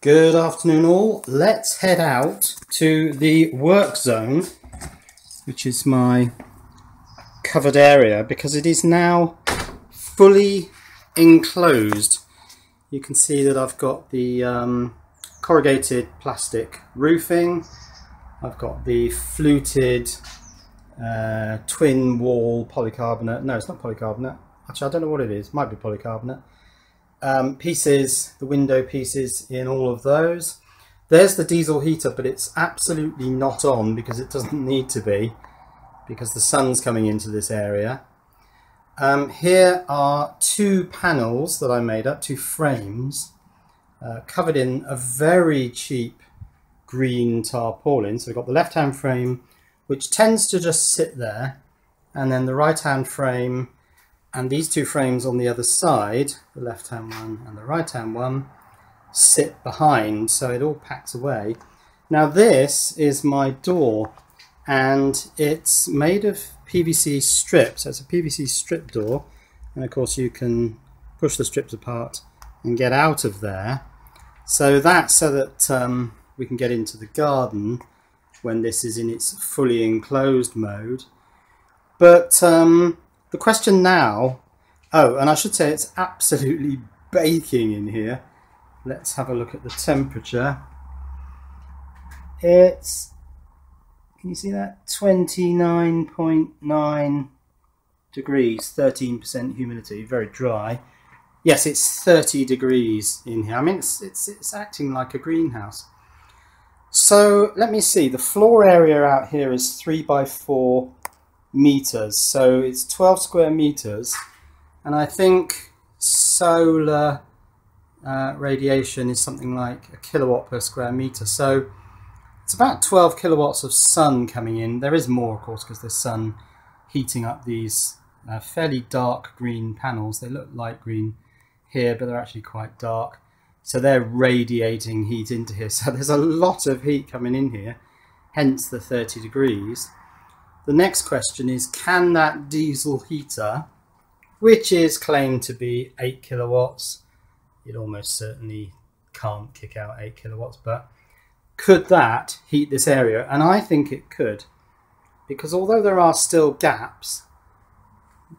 Good afternoon all. Let's head out to the work zone, which is my covered area, because it is now fully enclosed. You can see that I've got the corrugated plastic roofing. I've got the fluted twin wall polycarbonate. No, it's not polycarbonate. Actually, I don't know what it is. Might be polycarbonate. Pieces, the window pieces in all of those. There's the diesel heater, but it's absolutely not on because it doesn't need to be, because the sun's coming into this area. Here are two panels that I made up, two frames, covered in a very cheap green tarpaulin. So we've got the left-hand frame, which tends to just sit there, and then the right-hand frame and these two frames on the other side, the left-hand one and the right-hand one, sit behind, so it all packs away. Now this is my door, and it's made of PVC strips. So it's a PVC strip door, and of course you can push the strips apart and get out of there. So that's so that we can get into the garden when this is in its fully enclosed mode. But the question now, oh, and I should say it's absolutely baking in here. Let's have a look at the temperature. It's, can you see that? 29.9 degrees, 13% humidity, very dry. Yes, it's 30 degrees in here. I mean, it's acting like a greenhouse. So let me see, the floor area out here is 3 by 4 meters, so it's 12 square meters, and I think solar radiation is something like 1 kilowatt per square meter, so it's about 12 kilowatts of sun coming in. There is more, of course, because there's sun heating up these fairly dark green panels. They look light green here, but they're actually quite dark, so they're radiating heat into here. So there's a lot of heat coming in here, hence the 30 degrees. The next question is, can that diesel heater, which is claimed to be 8 kilowatts, it almost certainly can't kick out 8 kilowatts, but could that heat this area? And I think it could, because although there are still gaps,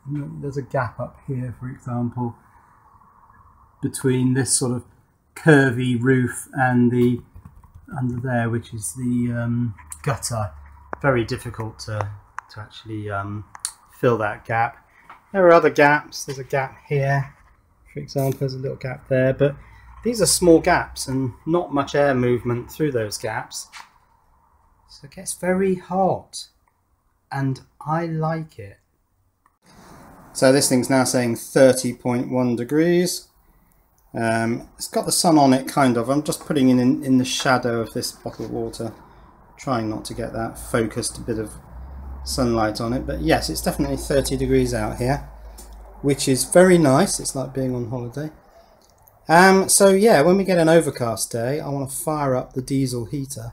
there's a gap up here, for example, between this sort of curvy roof and the under there, which is the gutter. Very difficult to actually fill that gap. There are other gaps. There's a gap here, for example. There's a little gap there, but these are small gaps and not much air movement through those gaps. So it gets very hot, and I like it. So this thing's now saying 30.1 degrees. It's got the sun on it, kind of. I'm just putting it in the shadow of this bottle of water, trying not to get that focused bit of sunlight on it, but yes, it's definitely 30 degrees out here, which is very nice. It's like being on holiday. So yeah, when we get an overcast day, I want to fire up the diesel heater.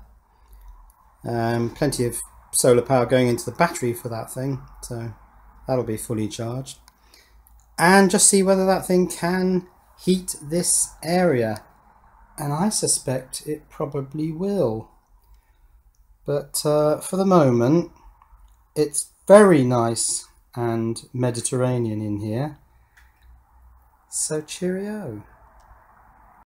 Plenty of solar power going into the battery for that thing, so that'll be fully charged, and just see whether that thing can heat this area, and I suspect it probably will. But for the moment, it's very nice and Mediterranean in here. So cheerio.